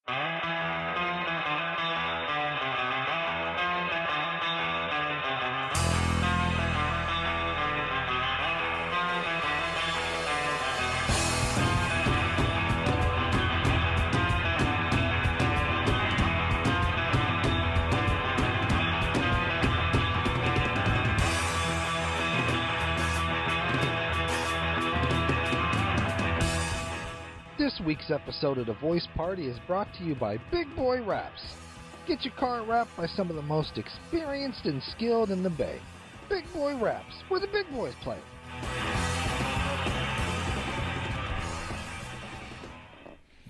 This week's episode of The Voice Party is brought to you by Big Boy Raps. Get your car wrapped by some of the most experienced and skilled in the Bay. Big Boy Raps, where the big boys play.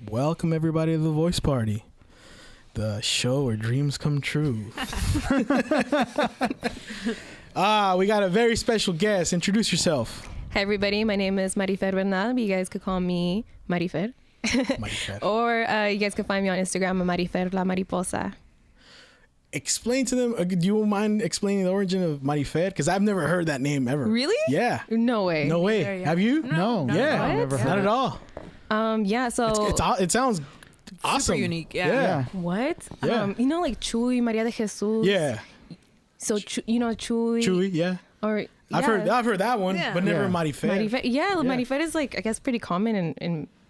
Welcome everybody to The Voice Party, the show where dreams come true. We got a very special guest. Introduce yourself. Hi everybody, my name is Marifer Bernal, but you guys could call me Marifer. Marifer. Or you guys can find me on Instagram at Marifer La Mariposa. Explain to them, do you mind explaining the origin of Marifer? Because I've never heard that name ever. Really? Yeah. No way. No way. Yeah. Have you? No. Yeah. I've never heard Not it. at all. Yeah, so... It sounds awesome. Super unique. Yeah. What? Yeah. You know, like Chuy, Maria de Jesus? Yeah. So, you know Chuy? Chewy, yeah. Or... I've heard that one, Yeah. but never Yeah. Marifer. Marifer. Yeah, Marifer is like, I guess, pretty common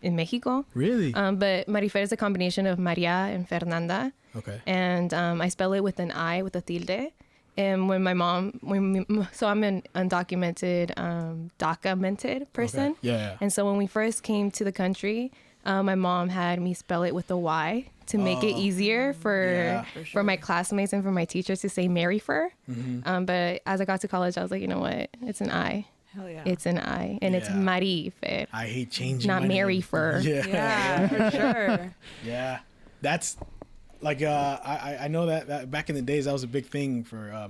in Mexico. Really? But Marifer is a combination of Maria and Fernanda. Okay. And I spell it with an I, with a tilde. And when my mom, so I'm an undocumented, documented person. Okay. Yeah. And so when we first came to the country, my mom had me spell it with a Y to make it easier for my classmates and for my teachers to say Marifer. Mm-hmm. But as I got to college, I was like, you know what? It's an I. Hell yeah. It's an I. And it's Yeah. Marifer. I hate changing Not my name. Marifer. Yeah. Yeah, for sure. Yeah, that's like I know that back in the days that was a big thing for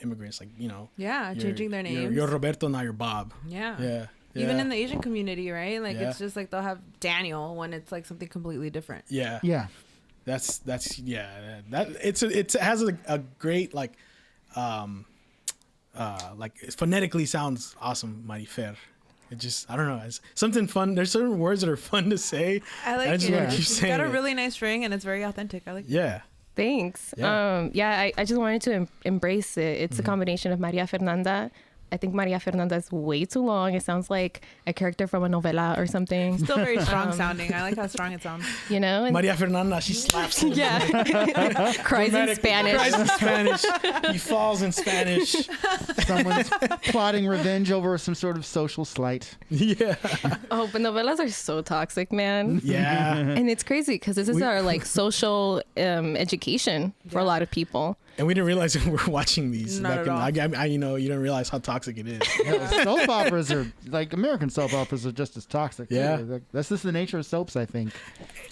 immigrants, like, you know. Yeah, changing their names. You're Roberto, now you're Bob. Yeah. Yeah. Even in the Asian community, right? Like, Yeah. it's just like they'll have Daniel when it's like something completely different. Yeah. Yeah. That's yeah. That it has a great like phonetically sounds awesome, Marifer. It just, I don't know, it's something fun. There's certain words that are fun to say. I like I just it. want to keep It's saying got a it. really nice ring and it's very authentic. I like it. Yeah. Thanks. Yeah. I just wanted to embrace it. It's a combination of Maria Fernanda. I think Maria Fernanda is way too long. It sounds like a character from a novela or something. Still very strong sounding. I like how strong it sounds. You know? And Maria Fernanda, she slaps him. yeah. Cries in Spanish. Cries in Spanish. He falls in Spanish. Someone's plotting revenge over some sort of social slight. Yeah. Oh, but novelas are so toxic, man. Yeah. And it's crazy because this is our like social education for a lot of people. And we didn't realize we were watching these. Not back at I you know, you don't realize how toxic it is. Soap operas are like American soap operas are just as toxic. too. Yeah. Like, that's just the nature of soaps, I think.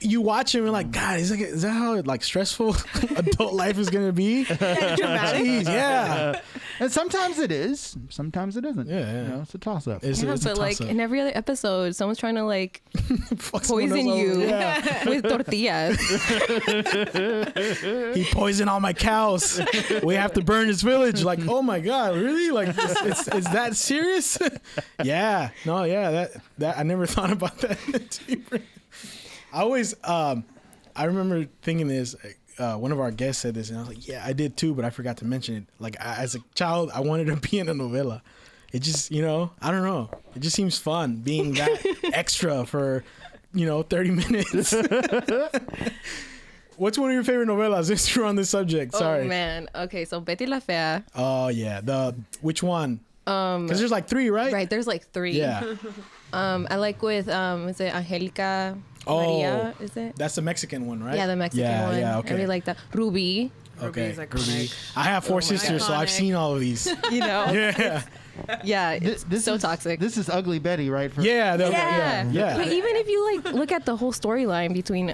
You watch them and you're like, God, is that how like stressful adult life is gonna be? Jeez, yeah. And sometimes it is, sometimes it isn't. Yeah, yeah. You know, it's a toss up. It's Yeah, a but like toss-up. in every other episode, someone's trying to like Fuck someone poison else over. you Yeah. with tortillas. He poisoned all my cows. We have to burn this village. Like, oh my God, really? Like, is that serious? Yeah. No, yeah. That I never thought about that. I always, I remember thinking this. One of our guests said this, and I was like, yeah, I did too, but I forgot to mention it. Like, as a child, I wanted to be in a novela. It just, you know, I don't know. It just seems fun being that extra for, 30 minutes. What's one of your favorite novelas? Since you're on this subject, sorry. Oh man. Okay, so Betty La Fea. Oh yeah, which one? Because there's like 3, right? Right, there's like 3. Yeah. I like with is it Angelica Maria? Is it? That's the Mexican one, right? Yeah, the Mexican one. Yeah, okay. I really like that. Ruby. Okay. Ruby's iconic. I have 4 sisters, so I've Iconic. seen all of these. You know. Yeah. Yeah, it's so is, toxic. This is Ugly Betty, right? Yeah. Yeah. But even if you like look at the whole storyline between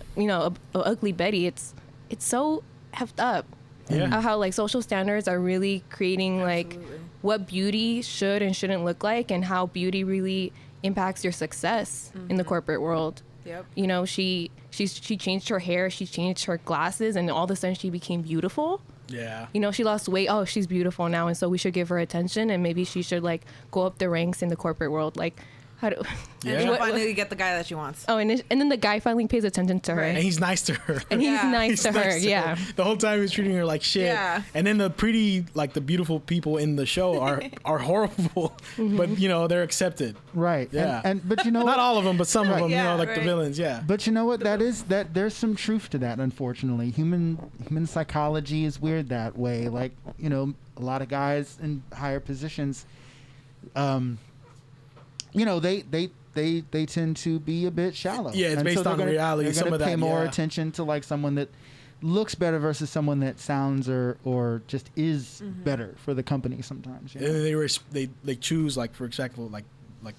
Ugly Betty, it's so effed up. Yeah. How like social standards are really creating like what beauty should and shouldn't look like, and how beauty really impacts your success in the corporate world. Yep. You know, she changed her hair, she changed her glasses, and all of a sudden she became beautiful. Yeah. You know, she lost weight. Oh, she's beautiful now, and so we should give her attention, and maybe she should like go up the ranks in the corporate world. Like, And she'll finally get the guy that she wants. Oh, and then the guy finally pays attention to her. And he's nice to her. And he's nice to her. Yeah. The whole time he's treating her like shit. Yeah. And then the pretty, like the beautiful people in the show are horrible, but you know, they're accepted. Right. Yeah. But you know, not all of them, but some of them. Yeah, you know, like the villains. Yeah. But you know what? That there's some truth to that. Unfortunately, human psychology is weird that way. Like, you know, a lot of guys in higher positions, you know, they tend to be a bit shallow. Yeah, it's based on reality. They're Some gonna of that, pay more yeah. attention to like someone that looks better versus someone that sounds or just is better for the company sometimes. You know? And they choose, like, for example, like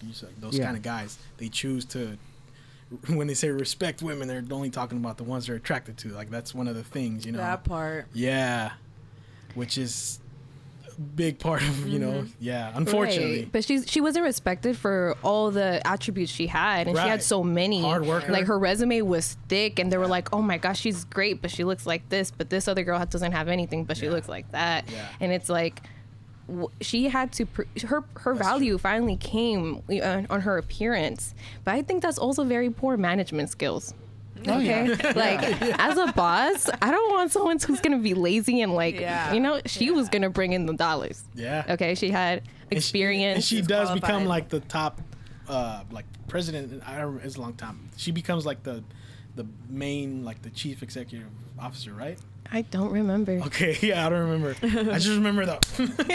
you said, those kind of guys. They choose to, when they say respect women, they're only talking about the ones they're attracted to. Like, that's one of the things, you know. That part. Yeah, which is a big part of, you know, unfortunately. Right. But she wasn't respected for all the attributes she had, and she had so many. Hard worker. Like, her resume was thick, and they were like, oh my gosh, she's great, but she looks like this, but this other girl doesn't have anything, but she looks like that. Yeah. And it's like, she had to her value finally came on her appearance, but I think that's also very poor management skills. Okay, like as a boss, I don't want someone who's gonna be lazy and like, you know, she was gonna bring in the dollars. Yeah. Okay, she had experience. And she does qualified. become like the top, like president. I don't. It's a long time. She becomes like the main, like the chief executive officer, right? I don't remember. Okay, yeah, I don't remember. I just remember though. But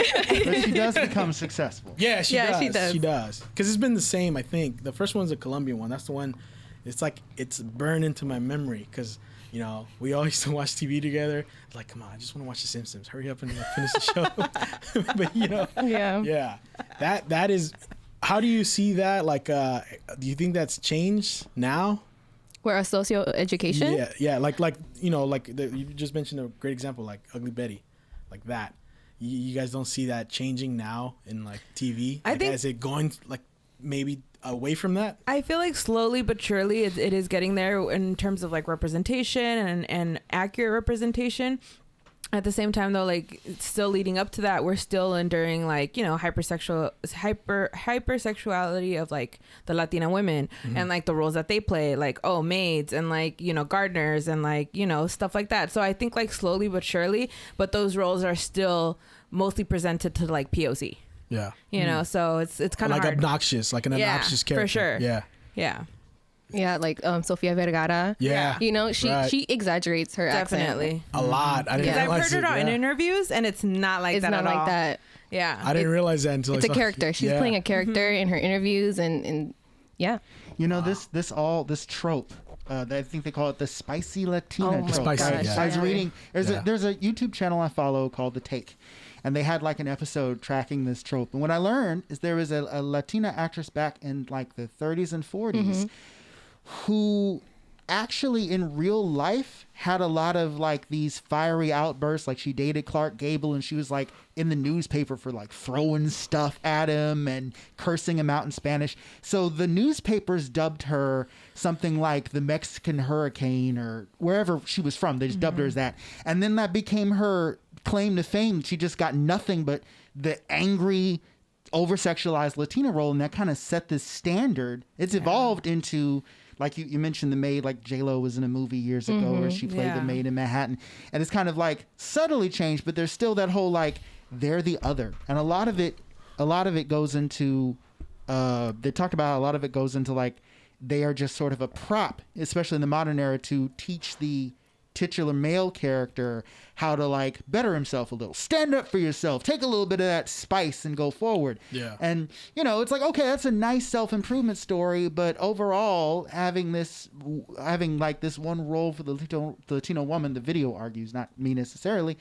she does become successful. Yeah, she does. she does. She does. Because it's been the same, I think. The first one's a Colombian one. That's the one. It's like it's burned into my memory because, you know, we all used to watch TV together. Like, come on, I just want to watch The Simpsons. Hurry up and finish the show. But you know, yeah. That is. How do you see that? Like, do you think that's changed now? Where a socio education? Yeah. Like you know, like you just mentioned a great example, like Ugly Betty, like that. You guys don't see that changing now in like TV? I think, is it going like maybe away from that? I feel like slowly but surely it is getting there in terms of like representation and accurate representation. At the same time though, like it's still leading up to that, we're still enduring like, you know, hypersexuality of like the Latina women and like the roles that they play, like, oh, maids and like, you know, gardeners and like, you know, stuff like that. So I think like slowly but surely, but those roles are still mostly presented to like POC. Yeah. You know, so it's kind of like hard. obnoxious, like an obnoxious character. For sure. Yeah. Yeah, like Sofia Vergara. Yeah. You know, she exaggerates her Definitely. A lot. I didn't I've realize heard her it. in interviews and it's not like It's that not at like all. that. Yeah. I didn't realize that until It's I a saw character. She's playing a character in her interviews and yeah. You know, this trope. I think they call it the spicy Latina Oh my trope. Spicy, right? yeah. I was reading. There's a YouTube channel I follow called The Take, and they had like an episode tracking this trope. And what I learned is there was a Latina actress back in like the 30s and 40s who actually in real life had a lot of like these fiery outbursts. Like she dated Clark Gable and she was like in the newspaper for like throwing stuff at him and cursing him out in Spanish. So the newspapers dubbed her something like the Mexican Hurricane or wherever she was from. They just dubbed her as that. And then that became her claim to fame. She just got nothing but the angry, over-sexualized Latina role, and that kind of set this standard. It's evolved into, like you mentioned, the maid, like J-Lo was in a movie years ago where she played the maid in Manhattan, and it's kind of like subtly changed, but there's still that whole like they're the other, and a lot of it goes into they talked about a lot of it goes into like they are just sort of a prop, especially in the modern era, to teach the titular male character how to like better himself a little, stand up for yourself, take a little bit of that spice and go forward. Yeah. And you know, it's like, okay, that's a nice self-improvement story, but overall having like this one role for the Latino woman, the video argues, not me necessarily,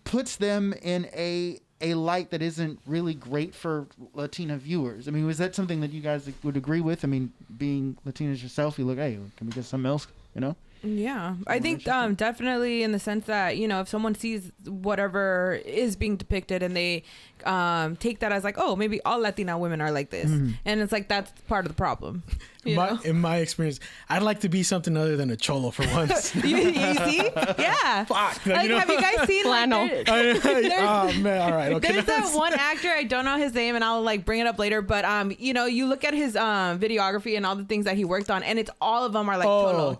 puts them in a light that isn't really great for Latina viewers. I mean, was that something that you guys would agree with? I mean, being Latinas yourself, you look, hey, can we get something else, you know? Yeah, I think definitely in the sense that, you know, if someone sees whatever is being depicted and they take that as like, oh, maybe all Latina women are like this, and it's like that's part of the problem. In my experience, I'd like to be something other than a cholo for once. you see? Yeah. Fuck. Like, have you guys seen Flannel. Oh man, all right, okay. There's that one actor, I don't know his name, and I'll like bring it up later. But you look at his videography and all the things that he worked on, and it's all of them are like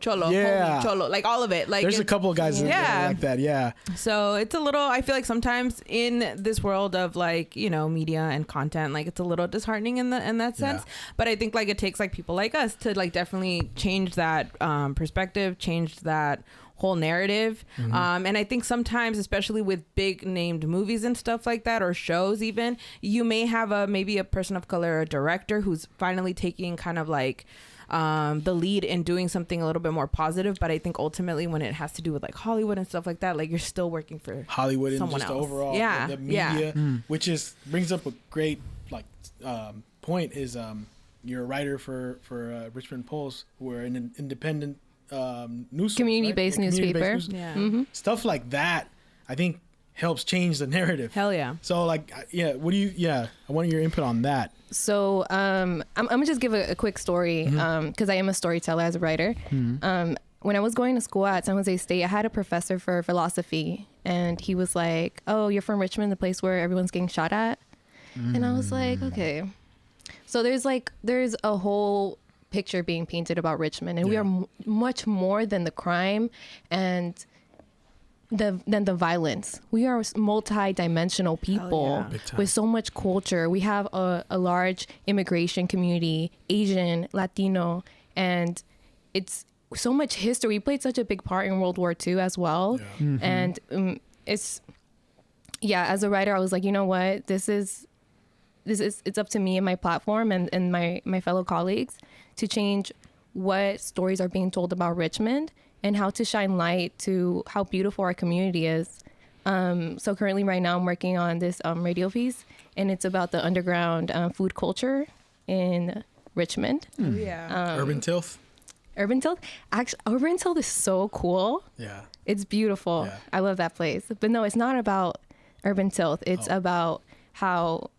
cholo, yeah. homie, cholo, like all of it. Like there's a couple of guys that are like that, yeah. So it's a little. I feel like sometimes in this world of like media and content, like it's a little disheartening in that sense. Yeah. But I think like it takes like people like us to like definitely change that perspective, change that whole narrative. And I think sometimes, especially with big named movies and stuff like that, or shows even, you may have maybe a person of color or a director who's finally taking kind of like the lead in doing something a little bit more positive. But I think ultimately when it has to do with like Hollywood and stuff like that, like you're still working for Hollywood and someone just else. overall the media, which brings up a great like point is you're a writer for Richmond Pulse, who are an independent news community-based newspaper. Yeah. Stuff like that, I think, helps change the narrative. Hell yeah. So like, I want your input on that. So I'm gonna just give a quick story because I am a storyteller as a writer. When I was going to school at San Jose State, I had a professor for philosophy, and he was like, "Oh, you're from Richmond, the place where everyone's getting shot at," and I was like, "Okay." So there's a whole picture being painted about Richmond, and we are much more than the crime and than the violence. We are multi-dimensional people with so much culture. We have a large immigration community, Asian, Latino, and it's so much history. We played such a big part in World War II as well. And as a writer, I was like, you know what, it's up to me and my platform and my fellow colleagues to change what stories are being told about Richmond and how to shine light to how beautiful our community is. So currently right now I'm working on this radio piece, and it's about the underground food culture in Richmond. Urban Tilth. Urban Tilth? Actually, Urban Tilth is so cool. Yeah. It's beautiful. Yeah. I love that place. But no, it's not about Urban Tilth. It's about how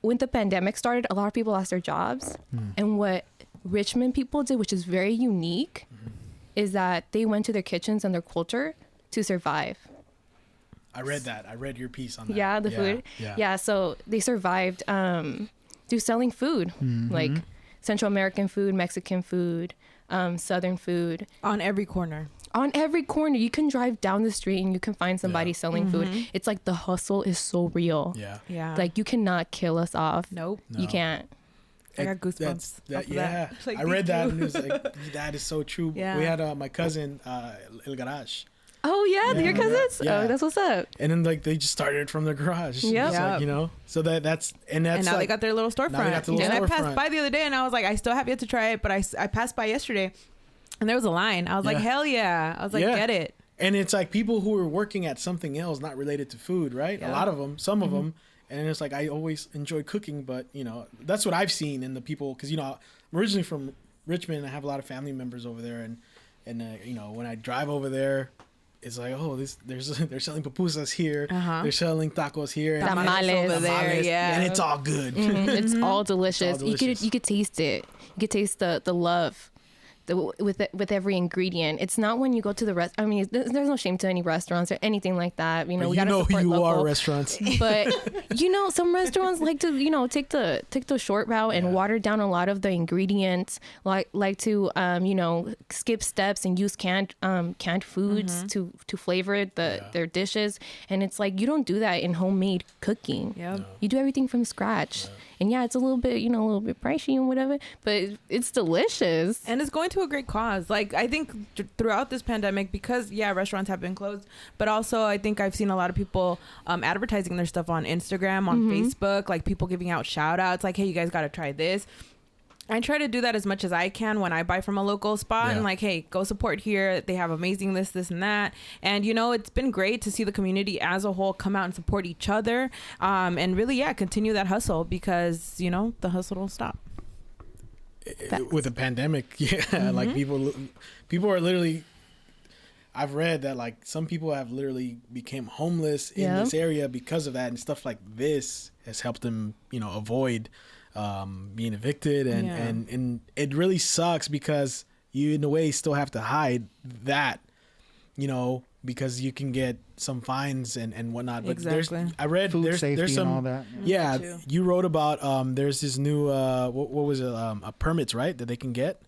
when the pandemic started, a lot of people lost their jobs. And what Richmond people did, which is very unique, is that they went to their kitchens and their culture to survive. I read that. I read your piece on that. Yeah, the food. Yeah, so they survived through selling food, like Central American food, Mexican food, Southern food. On every corner. On every corner. You can drive down the street and you can find somebody selling food. It's like the hustle is so real. Yeah. Like you cannot kill us off. Nope. No. You can't. I got goosebumps. That. Like, I read that and it was like, that is so true. Yeah. We had my cousin, El Garage. Oh yeah, your cousins. Yeah. Oh, that's what's up. And then like they just started from their garage. Yeah, like, so that's and now like, they got their little storefront. And I passed by the other day and I was like, I still have yet to try it, but I passed by yesterday, and there was a line. I was like, hell yeah! I was like, get it. And it's like people who are working at something else not related to food, right? A lot of them, some of them, and it's like I always enjoy cooking, but that's what I've seen in the people because I'm originally from Richmond. I have a lot of family members over there, and when I drive over there. It's like, they're selling pupusas here. They're selling tacos here. Tamales over there, and it's all good. It's all delicious. You could taste it. You could taste the love with every ingredient. It's not when you go to the rest. I mean, there's no shame to any restaurants or anything like that. We gotta support you local. Are restaurants. But some restaurants like to take the short route and water down a lot of the ingredients. Like to skip steps and use canned foods to flavor their dishes. And it's like you don't do that in homemade cooking. Yeah, you do everything from scratch. And it's a little bit pricey and whatever, but it's delicious. And it's going to a great cause. Like, I think throughout this pandemic, because, restaurants have been closed, but also I think I've seen a lot of people advertising their stuff on Instagram, on Facebook, like people giving out shout outs, like, hey, you guys got to try this. I try to do that as much as I can when I buy from a local spot and like, hey, go support here. They have amazing this and that. And, it's been great to see the community as a whole come out and support each other and really, continue that hustle because, the hustle don't stop. With a pandemic, like people are literally, I've read that like some people have literally became homeless in this area because of that, and stuff like this has helped them, avoid being evicted, and it really sucks because you in a way still have to hide that, because you can get some fines and whatnot. But I read food there's safety some and all that. Yeah, you wrote about there's this new what was it, permits, right, that they can get.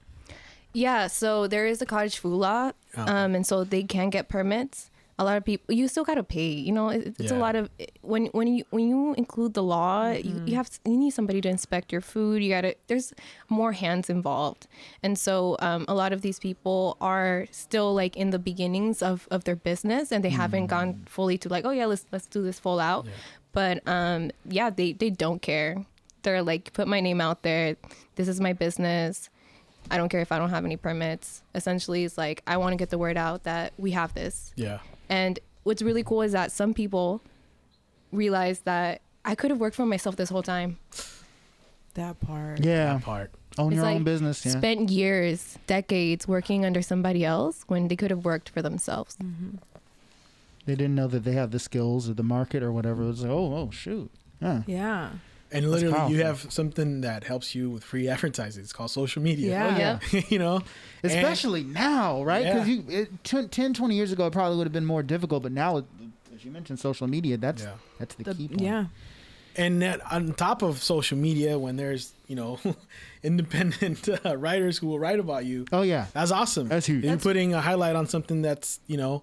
Yeah, so there is a cottage food law, and so they can get permits. A lot of people, you still gotta pay. It's a lot of when you include the law, you need somebody to inspect your food. There's more hands involved, and so a lot of these people are still like in the beginnings of their business, and they haven't gone fully to like, oh yeah, let's do this full out. But they don't care. They're like, put my name out there. This is my business. I don't care if I don't have any permits. Essentially, it's like, I want to get the word out that we have this. Yeah. And what's really cool is that some people realize that I could have worked for myself this whole time. That part. Yeah. That part. Own your own business. Yeah. Spent years, decades working under somebody else when they could have worked for themselves. Mm-hmm. They didn't know that they have the skills or the market or whatever. It was like, oh, shoot. Yeah. And literally, you have something that helps you with free advertising. It's called social media. Yeah. Especially now, right? Because 10, 20 years ago, it probably would have been more difficult. But now, as you mentioned, social media, that's the key point. Yeah. And that on top of social media, when there's, independent writers who will write about you. Oh, yeah. That's awesome. That's huge. You're putting a highlight on something that's, whenever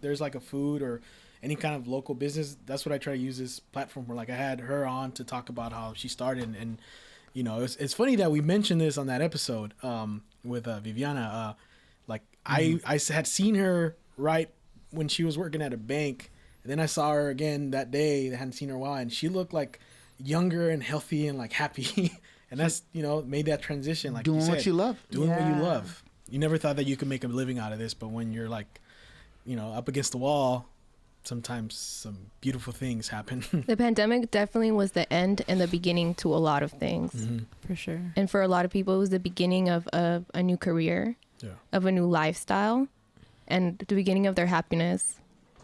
there's like a food or any kind of local business, that's what I try to use this platform for. Like, I had her on to talk about how she started, and it's funny that we mentioned this on that episode with Viviana. I had seen her right when she was working at a bank, and then I saw her again that day. I hadn't seen her in a while, and she looked like younger and healthy and like happy, and that's made that transition. Like doing what you love, doing what you love. You never thought that you could make a living out of this, but when you're like, up against the wall, sometimes some beautiful things happen. The pandemic definitely was the end and the beginning to a lot of things. Mm-hmm. For sure. And for a lot of people, it was the beginning of a new career, of a new lifestyle, and the beginning of their happiness.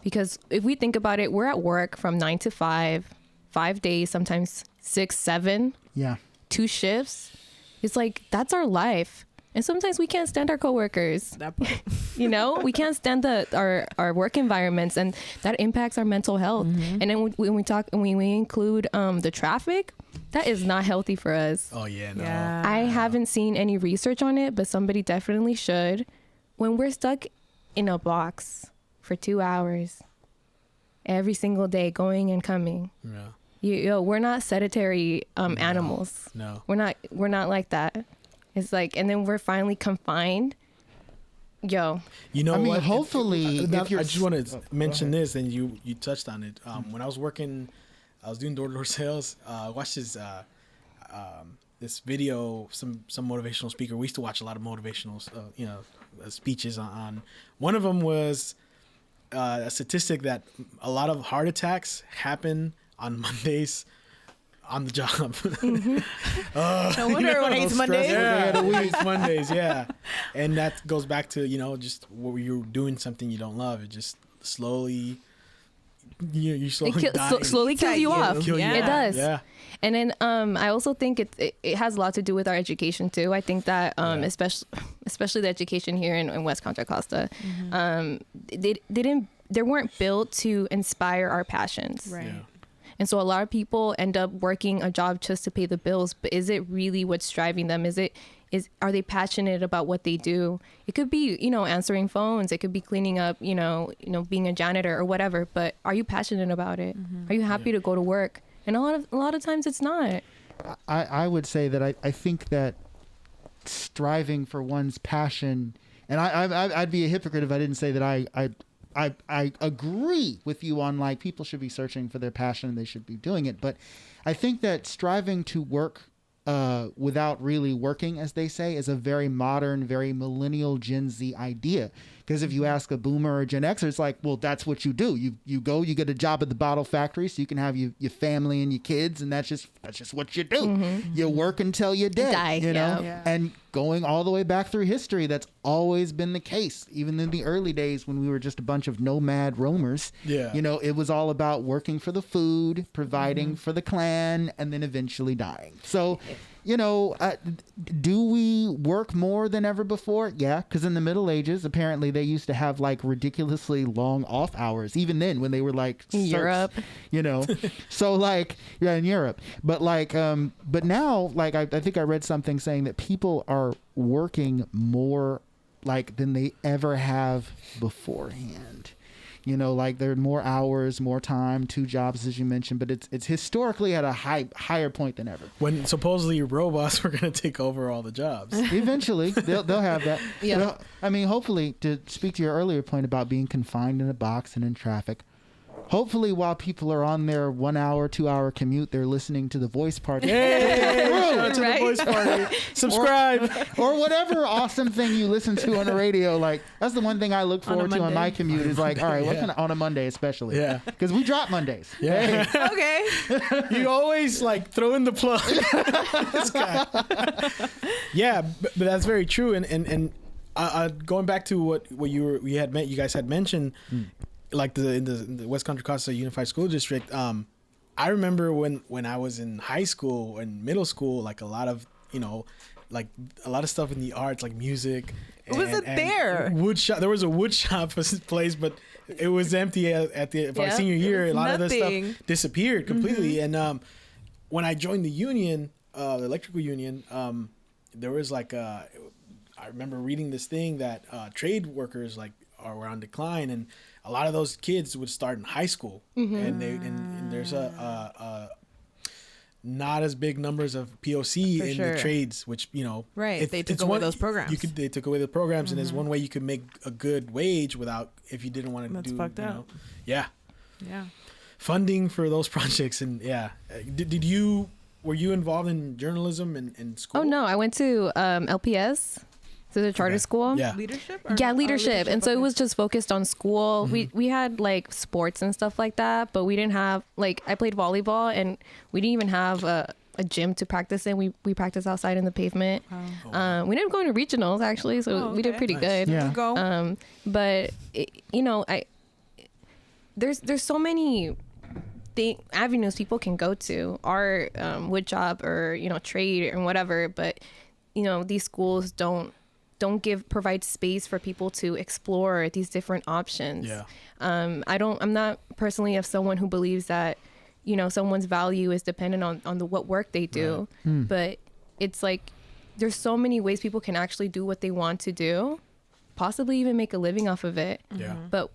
Because if we think about it, we're at work from 9 to 5, 5 days, sometimes 6, 7. Yeah. 2 shifts. It's like, that's our life. And sometimes we can't stand our coworkers. That part. We can't stand our work environments, and that impacts our mental health. Mm-hmm. And then when we include the traffic, that is not healthy for us. Oh yeah, no. Yeah. I haven't seen any research on it, but somebody definitely should. When we're stuck in a box for 2 hours every single day, going and coming. Yeah. We're not sedentary animals. No. We're not like that. It's like, and then we're finally confined. What? Hopefully, I just want to mention this, and you touched on it. When I was doing door-to-door sales. I watched this video, some motivational speaker. We used to watch a lot of motivational, speeches on. One of them was a statistic that a lot of heart attacks happen on Mondays. On the job. Mm-hmm. No wonder when it's Mondays. It's Mondays, yeah. And that goes back to, just where you're doing something you don't love. It just slowly, you slowly kills you off. It does. Yeah. And then I also think it has a lot to do with our education too. I think that especially the education here in West Contra Costa, they weren't built to inspire our passions. Right. Yeah. And so a lot of people end up working a job just to pay the bills, but is it really what's driving them? Are they passionate about what they do? It could be, answering phones. It could be cleaning up, being a janitor or whatever, but are you passionate about it? Mm-hmm. Are you happy to go to work? And a lot of times it's not. I would say that I think that striving for one's passion, and I'd be a hypocrite if I didn't say that I agree with you on like people should be searching for their passion and they should be doing it. But I think that striving to work without really working, as they say, is a very modern, very millennial Gen Z idea. Because if you ask a boomer or a Gen Xer, it's like, well, that's what you do. You go, you get a job at the bottle factory so you can have your family and your kids, and that's just what you do. Mm-hmm. You work until you're dead, Die, and going all the way back through history, that's always been the case. Even in the early days when we were just a bunch of nomad roamers, you know, it was all about working for the food, providing for the clan, and then eventually dying. So, you know, do we work more than ever before? Yeah, because in the Middle Ages, apparently they used to have like ridiculously long off hours, even then when they were like Europe, you know. So like, yeah, in Europe, but like, but now, like, I think I read something saying that people are working more like than they ever have beforehand. You know, like there are more hours, more time, 2 jobs, as you mentioned, but it's historically at a higher point than ever. When supposedly robots were going to take over all the jobs. Eventually, they'll have that. Yeah. Well, I mean, hopefully, to speak to your earlier point about being confined in a box and in traffic, hopefully while people are on their 1 hour, 2 hour commute, they're listening to the Voice Party. Hey, shout out to the Voice Party. Subscribe. Or whatever awesome thing you listen to on the radio. Like, that's the one thing I look forward to on my commute is like, all right, what can I, on a Monday especially? Yeah. Because we drop Mondays. Yeah. Okay. You always like throw in the plug. This guy. Yeah, but that's very true. And going back to what you guys had mentioned, like in the West Contra Costa Unified School District. I remember when I was in high school and middle school, like a lot of stuff in the arts, like music. Wasn't there? Wood shop. There was a wood shop place, but it was empty at the our senior year. A lot of the stuff disappeared completely. And when I joined the union, the electrical union, there was like I remember reading this thing that trade workers like are on decline, and a lot of those kids would start in high school, and there's a not as big numbers of POC in the trades, which, you know, they took away those programs. They took away the programs, and there's one way you could make a good wage without, if you didn't want to do, fucked up. Yeah. funding for those projects. And were you involved in journalism in school? Oh no, I went to LPS. So the charter school. Yeah. Leadership? Leadership. And so it was just focused on school. We had like sports and stuff like that, but we didn't have, like, I played volleyball and we didn't even have a gym to practice in. We practiced outside in the pavement. Wow. We ended up going to regionals actually, so we did pretty good. Yeah. Go. But there's so many avenues people can go to, art, wood shop, or trade and whatever. But these schools don't provide space for people to explore these different options. Yeah. I'm not personally of someone who believes that someone's value is dependent on what work they do. Right. But it's like there's so many ways people can actually do what they want to do, possibly even make a living off of it. Yeah. But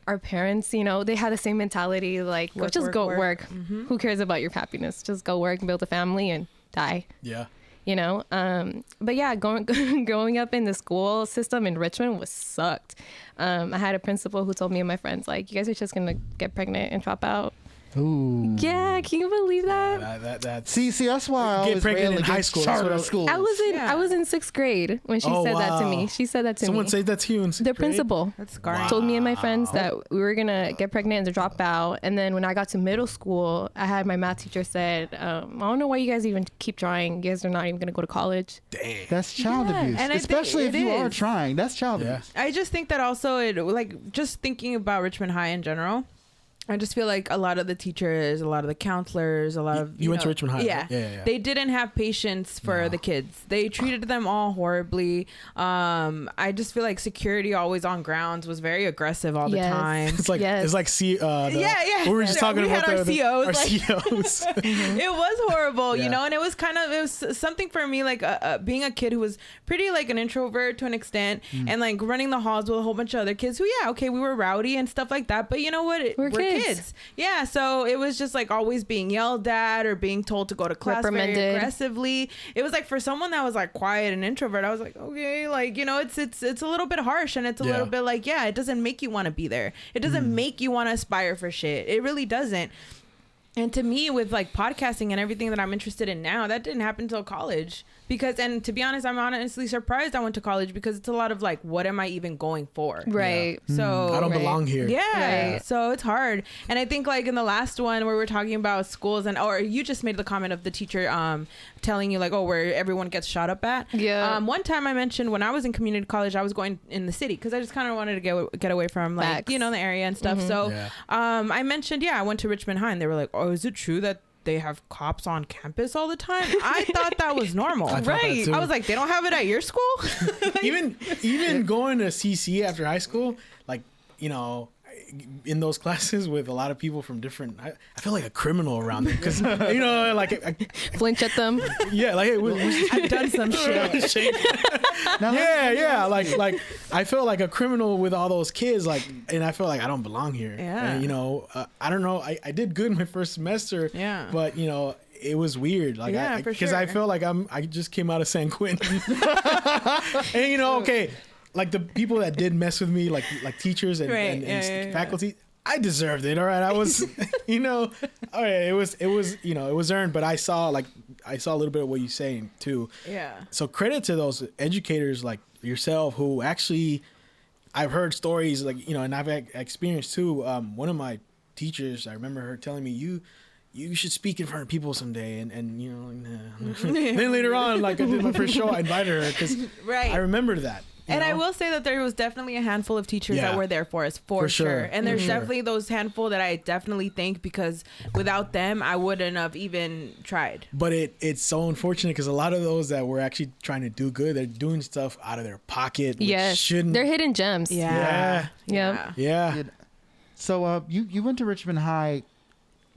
our parents, they had the same mentality, like, just go work. Mm-hmm. Who cares about your happiness? Just go work and build a family and die. Yeah. But yeah, growing up in the school system in Richmond sucked. I had a principal who told me and my friends, like, you guys are just gonna get pregnant and drop out. Ooh. Yeah, can you believe that? That's See, that's why I was pregnant in high school. Charter schools. I was in 6th grade when she said that to me. She said that to Someone me. said that to you in 6th grade? The principal. That's scarring. Told me and my friends that we were gonna get pregnant and drop out. And then when I got to middle school, I had my math teacher said, I don't know why you guys even keep trying. You guys are not even gonna go to college. Dang. That's child abuse. And especially if you are trying. That's child abuse. I just think that also, just thinking about Richmond High in general, I just feel like a lot of the teachers, a lot of the counselors, a lot of you went to Richmond High. Yeah. Yeah. They didn't have patience for the kids. They treated them all horribly. I just feel like security always on grounds was very aggressive all the time. It's like we were just talking about our COs. Our COs. It was horrible, and it was something for me, like being a kid who was pretty like an introvert to an extent, and like running the halls with a whole bunch of other kids who we were rowdy and stuff like that, but you know what, we're kids. Yeah, so it was just like always being yelled at or being told to go to class very aggressively. It was like for someone that was like quiet and introvert, I was like, okay, like, it's a little bit harsh, and it's a little bit like, it doesn't make you want to be there. It doesn't make you want to aspire for shit. It really doesn't. And to me, with like podcasting and everything that I'm interested in now, that didn't happen until college. And to be honest, I'm honestly surprised I went to college, because it's a lot of like, what am I even going for? Right. Yeah. So I don't belong here. Yeah. Right. So it's hard. And I think like in the last one where we're talking about schools, or you just made the comment of the teacher telling you like, oh, where everyone gets shot up at. Yeah. One time I mentioned when I was in community college, I was going in the city because I just kind of wanted to get away from like, Facts. the area and stuff. So I mentioned, I went to Richmond High, and they were like, oh, is it true that they have cops on campus all the time? I thought that was normal. Right. I was like, they don't have it at your school? even going to CC after high school, like, you know, in those classes with a lot of people from different, I feel like a criminal around them, because, you know, like Flinch at them. Yeah, like, hey, I've done some shit. Like I feel like a criminal with all those kids, like, and I feel like I don't belong here. Yeah. And, you know, I don't know. I did good my first semester. Yeah. But, you know, it was weird. Like, for because sure. I feel like I just came out of San Quentin. And, you know, okay, like the people that did mess with me, like teachers and faculty, I deserved it. All right. I was, you know, all right. It was, you know, it was earned, but I saw a little bit of what you're saying too. Yeah. So credit to those educators like yourself who actually, I've heard stories like, you know, and I've experienced too. One of my teachers, I remember her telling me, you should speak in front of people someday. And you know, then later on, like I did my first show, I invited her because I remember that. And I will say that there was definitely a handful of teachers that were there for us, for sure. And there's definitely those handful that I definitely thank, because without them, I wouldn't have even tried. But it's so unfortunate because a lot of those that were actually trying to do good, they're doing stuff out of their pocket. Yes. Shouldn't. They're hidden gems. Yeah. Yeah. So you went to Richmond High.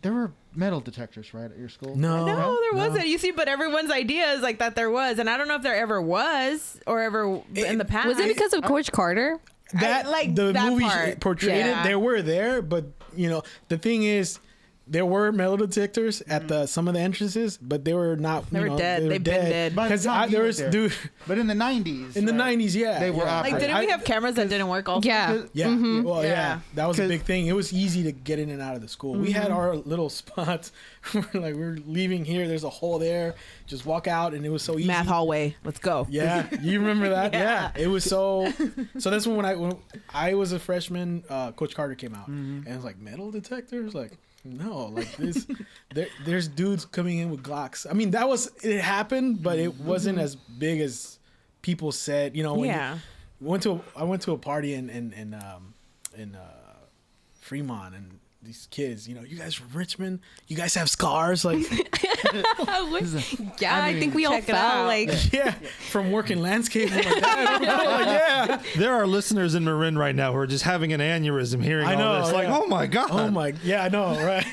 There were metal detectors, right, at your school? No, there wasn't. You see, but everyone's idea is like that there was, and I don't know if there ever was or ever in the past. Was it because of Coach Carter? That like the that movie part. portrayed Yeah. it. They were there, but you know the thing is, there were metal detectors at some of the entrances, but they were not. They were dead. They've been dead. Because there was dude. But in the 90s. In the 90s, yeah, they were like, didn't we have cameras that didn't work also? Yeah. Yeah. Mm-hmm. Well, Yeah. that was a big thing. It was easy to get in and out of the school. We had our little spots where like we're leaving here. There's a hole there. Just walk out, and it was so easy. Math hallway. Let's go. Yeah, you remember that? Yeah. It was so. So that's when I was a freshman. Coach Carter came out, and it was like metal detectors, like. No, like this, there's dudes coming in with Glocks. I mean, it happened, but it wasn't as big as people said. You know, when I went to a party in Fremont, and these kids, you know, you guys from Richmond, you guys have scars, like I think we all felt like yeah, from working landscaping like that. Like, yeah. There are listeners in Marin right now who are just having an aneurysm hearing all this. Like, oh my God. Oh my, yeah, I know, right?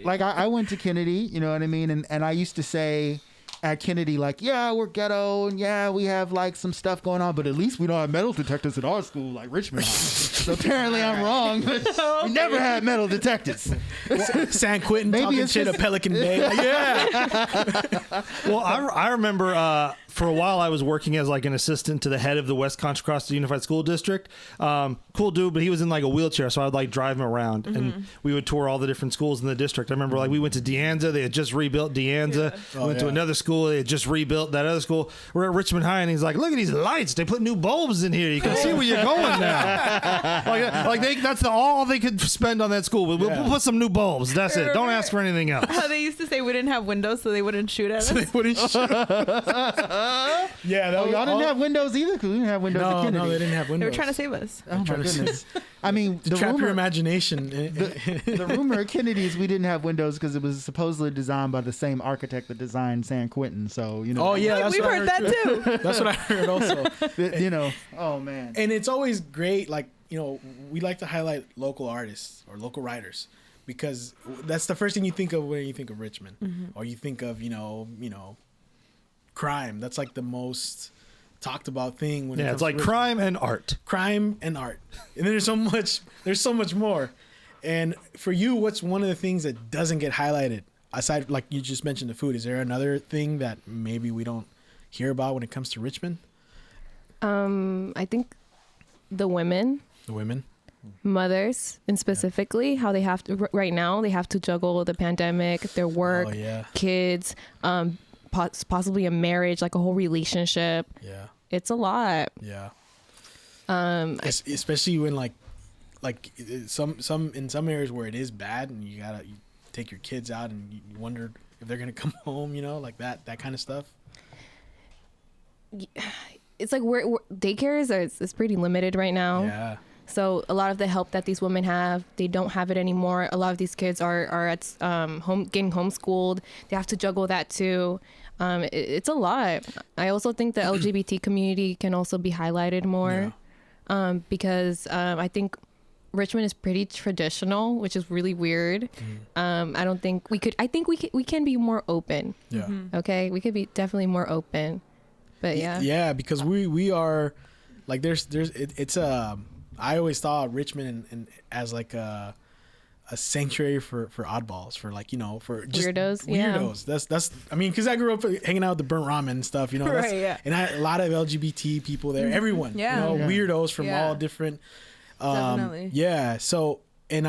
like I went to Kennedy, you know what I mean? And I used to say at Kennedy, like, yeah, we're ghetto, and yeah, we have like some stuff going on, but at least we don't have metal detectors at our school like Richmond. So apparently I'm wrong. We never had metal detectors. San Quentin Maybe talking it's shit just- at Pelican Bay. Like, yeah. Well, I remember for a while I was working as like an assistant to the head of the West Contra Costa Unified School District. Cool dude, but he was in like a wheelchair, so I would like drive him around, and we would tour all the different schools in the district. I remember like we went to De Anza, they had just rebuilt De Anza. We went to another school, they had just rebuilt that other school. We're at Richmond High, and he's like, "Look at these lights! They put new bulbs in here. You can see where you're going now." That's all they could spend on that school. We'll put some new bulbs. That's it. Don't ask for anything else. How they used to say we didn't have windows, so they wouldn't shoot at us. They wouldn't shoot. Yeah, that was Y'all didn't have windows either, because we didn't have windows at Kennedy. No, they didn't have They windows. were trying to save us. Oh my goodness. I mean, to trap your imagination. The rumor at Kennedy is we didn't have windows because it was supposedly designed by the same architect that designed San Quentin. So, you know. Oh, yeah. That's We've what I heard that too. That's what I heard also. You know, oh man. And it's always great, like, you know, we like to highlight local artists or local writers because that's the first thing you think of when you think of Richmond. Or you think of, you know, crime. That's like the most talked about thing when it comes it's like to crime and art. Crime and art. And then there's so much more. And for you, what's one of the things that doesn't get highlighted aside, like you just mentioned the food? Is there another thing that maybe we don't hear about when it comes to Richmond? I think the women. The women. mothers, and specifically how they have to right now they have to juggle the pandemic, their work, kids, possibly a marriage, like a whole relationship. Yeah, it's a lot. Yeah. Especially when like some in some areas where it is bad and you take your kids out and you wonder if they're gonna come home, like that kind of stuff. It's like we're daycares it's pretty limited right now. Yeah. So a lot of the help that these women have, they don't have it anymore. A lot of these kids are at home getting homeschooled. They have to juggle that too. It's a lot. I also think the LGBT community can also be highlighted more, because I think Richmond is pretty traditional, which is really weird. I don't think we could. I think we can be more open. Yeah. Okay, we could be definitely more open. But yeah. Yeah, because we are like it's I always thought Richmond and as like a sanctuary for oddballs, for like, for just weirdos. Yeah. That's I mean, because I grew up hanging out with the burnt ramen and stuff, Right, yeah. And a lot of LGBT people there, everyone, weirdos from all different. Definitely. Yeah. So and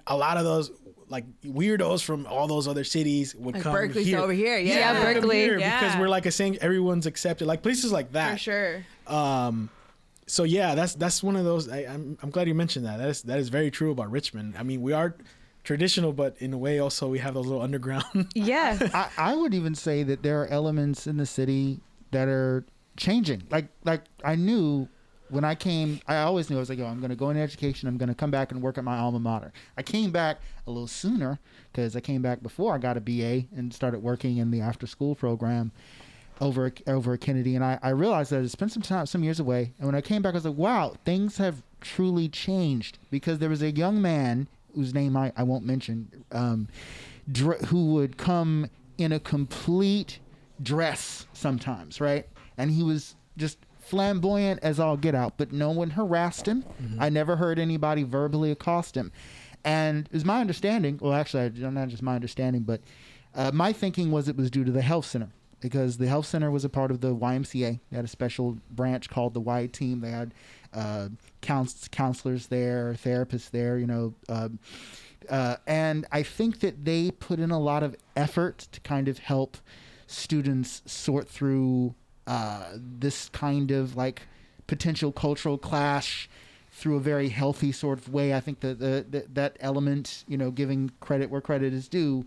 a lot of those like weirdos from all those other cities would like come Berkeley's here. over here. Yeah, Berkeley. Because we're like everyone's accepted, like places like that. For sure. So yeah, that's one of those. I'm glad you mentioned that. That is very true about Richmond. I mean, we are traditional, but in a way also we have those little underground. Yeah. I would even say that there are elements in the city that are changing. Like I knew when I came, I always knew I was like, I'm going to go into education. I'm going to come back and work at my alma mater. I came back a little sooner because I came back before I got a BA and started working in the after school program over at Kennedy. And I realized that I spent some years away. And when I came back, I was like, wow, things have truly changed, because there was a young man whose name I won't mention, who would come in a complete dress sometimes, right? And he was just flamboyant as all get out, but no one harassed him. I never heard anybody verbally accost him. And it was my understanding, well, actually, not just my understanding, but my thinking was it was due to the health center, because the health center was a part of the YMCA. They had a special branch called the Y Team. They had counselors there, therapists there, and I think that they put in a lot of effort to kind of help students sort through this kind of like potential cultural clash through a very healthy sort of way. I think that element, giving credit where credit is due,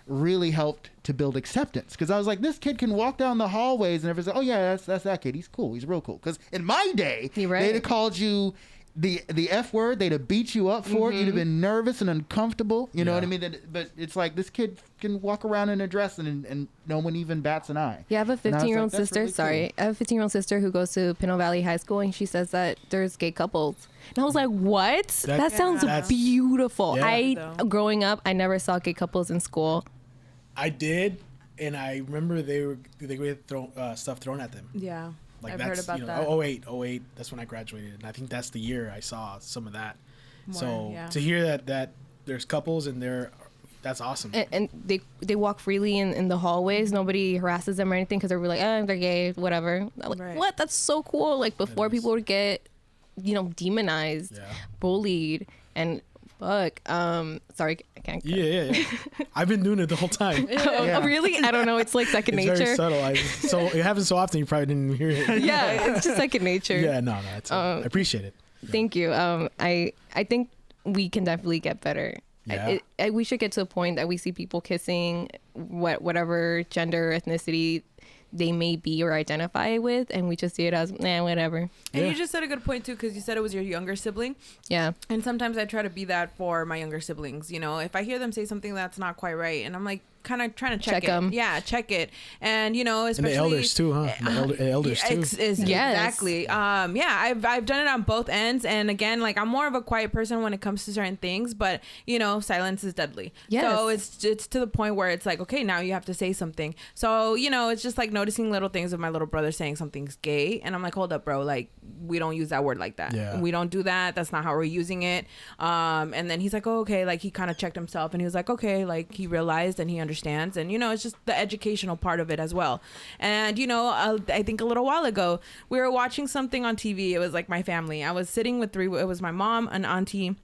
really helped to build acceptance. Because I was like, this kid can walk down the hallways and everyone's like, oh yeah, that's that kid. He's cool. He's real cool. Because in my day, they'd have called you the F word. They'd have beat you up for it. You'd have been nervous and uncomfortable. You know what I mean? But it's like, this kid can walk around in a dress and no one even bats an eye. Yeah, I have a 15-year-old sister. Really cool. I have a 15-year-old sister who goes to Pinot Valley High School, and she says that there's gay couples. And I was like, what? That sounds beautiful. Yeah. Growing up, I never saw gay couples in school. I did, and I remember they would throw stuff thrown at them. Yeah. Like I've that's, heard about that. 08, that's when I graduated. And I think that's the year I saw some of that. More, so to hear that there's couples and that's awesome. And they walk freely in the hallways. Nobody harasses them or anything because they're like, they're gay, whatever. Like, what? That's so cool. Like before people would get, demonized, bullied, and fuck. Sorry, I can't. Yeah. I've been doing it the whole time. Oh, really? I don't know. It's like second nature. It's very subtle. So it happens so often you probably didn't even hear it. Yeah, it's just second nature. Yeah, no, it's I appreciate it. Yeah. Thank you. I think we can definitely get better. Yeah. We should get to a point that we see people kissing whatever gender, ethnicity they may be or identify with, and we just see it as whatever. And you just said a good point too, because you said it was your younger sibling. Yeah. And sometimes I try to be that for my younger siblings. If I hear them say something that's not quite right, and I'm like kind of trying to check it. Them. Yeah, check it. And especially and the elders too, huh? The elders too. Exactly. I've done it on both ends, and again, like I'm more of a quiet person when it comes to certain things, but silence is deadly. Yes. So it's to the point where it's like, okay, now you have to say something. So it's just like noticing little things of my little brother saying something's gay, and I'm like, hold up, bro, like we don't use that word like that. Yeah. We don't do that. That's not how we're using it. And then he's like, oh, okay, like he kind of checked himself, and he was like, okay, like he realized and he understood understands. And, you know, it's just the educational part of it as well. And, you know, I think a little while ago, we were watching something on TV. It was like my family. I was sitting with it was my mom, an auntie,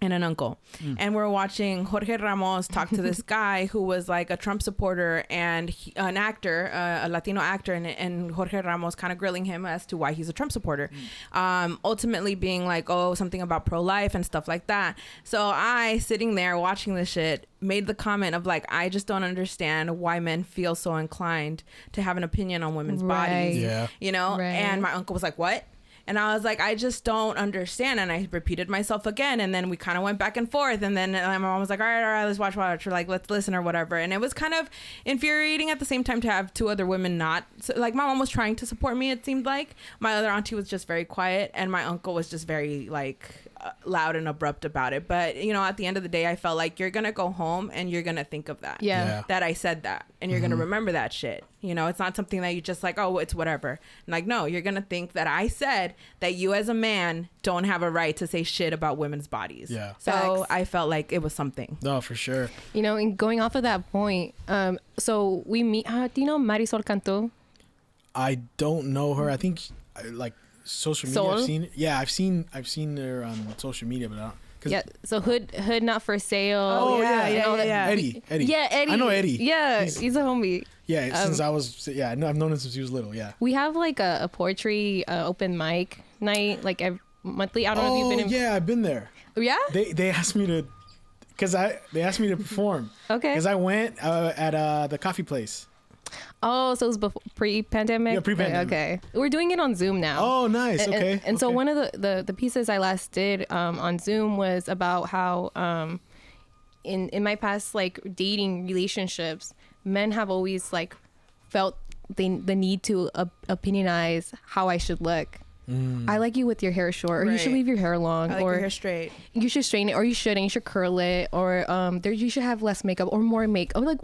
and an uncle. And we're watching Jorge Ramos talk to this guy who was like a Trump supporter and an actor, a Latino actor, and Jorge Ramos kind of grilling him as to why he's a Trump supporter. Ultimately being like, oh, something about pro-life and stuff like that. So I, sitting there watching this shit, made the comment of like, I just don't understand why men feel so inclined to have an opinion on women's bodies. Yeah. You know? Right. And my uncle was like, what? And I was like, I just don't understand. And I repeated myself again. And then we kind of went back and forth. And then my mom was like, all right, let's watch. Or like, let's listen or whatever. And it was kind of infuriating at the same time to have two other women not. So, like, my mom was trying to support me, it seemed like. My other auntie was just very quiet. And my uncle was just very, like, loud and abrupt about it. But, you know, at the end of the day, I felt like you're going to go home and you're going to think of that. Yeah. That I said that. And you're going to remember that shit. You know, it's not something that you just like, oh, it's whatever. And like, no, you're going to think that I said that you as a man don't have a right to say shit about women's bodies. Yeah. So Facts. I felt like it was something. No, for sure. You know, and going off of that point, so we meet, do you know Marisol Cantu? I don't know her. I think like social media. Sol? I've seen. Yeah, I've seen her on social media, but I don't. Yeah, so Hood Not For Sale. Oh, yeah. Eddie. Eddie. Yeah, Eddie. I know Eddie. Yeah, he's a homie. Yeah, since I was. Yeah, I've known him since he was little. Yeah. We have like a poetry open mic night, like monthly. I don't know if you've been in. Yeah, I've been there. Yeah? They asked me to, they asked me to perform. Okay. Because I went at the coffee place. Oh, so it was pre-pandemic? Yeah, pre-pandemic. Okay. We're doing it on Zoom now. Oh, nice. Okay. And so one of the pieces I last did on Zoom was about how in my past like dating relationships, men have always like felt the need to opinionize how I should look. I like you with your hair short, or you should Right. leave your hair long, I like or your hair straight. you should straighten it, or you shouldn't. You should curl it, or you should have less makeup or more makeup. I'm like,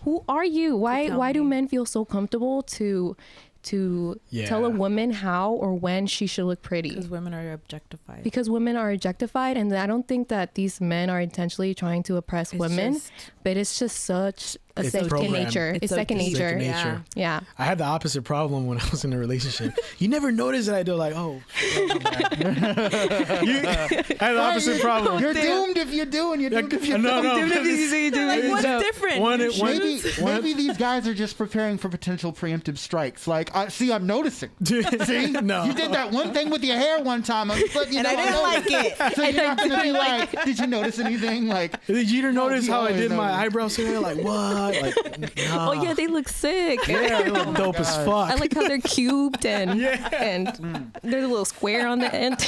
who are you? Why do men feel so comfortable to tell a woman how or when she should look pretty? Because women are objectified. Because women are objectified, and I don't think that these men are intentionally trying to oppress women, but it's just such a It's second programmed. nature. It's second Second nature. nature. Yeah. I had the opposite problem when I was in a relationship. You never noticed that I do like, oh. I had the opposite problem. You're doomed if you do, and you're doomed if you don't. No. Like, what's different? Maybe these guys are just preparing for potential preemptive strikes. Like, I'm noticing. See? No. You did that one thing with your hair one time. I'm just letting you know. I didn't like it. So you're not going to be like, did you notice anything? Like, Did you notice you how I always did my notice. eyebrows today? Like, what? Like, nah. Oh yeah, they look sick. Yeah, they look dope as fuck. I like how they're cubed and they're a little square on the end.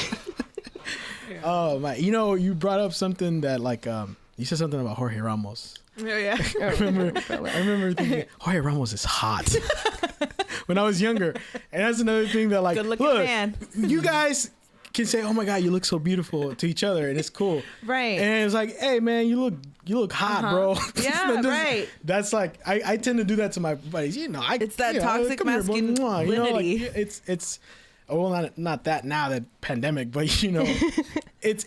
Oh my! You know, you brought up something that like you said something about Jorge Ramos. Yeah. I remember thinking Jorge Ramos is hot when I was younger, and that's another thing that like Good looking look, man. you guys can say, "Oh my God, you look so beautiful" to each other, and it's cool, Right. And it's like, "Hey man, you look hot, bro." Yeah, right. That's like I tend to do that to my buddies. You know, It's that toxic come here, bro. Mwah. You know, like, masculinity. it's well not that now, that pandemic, but you know, it's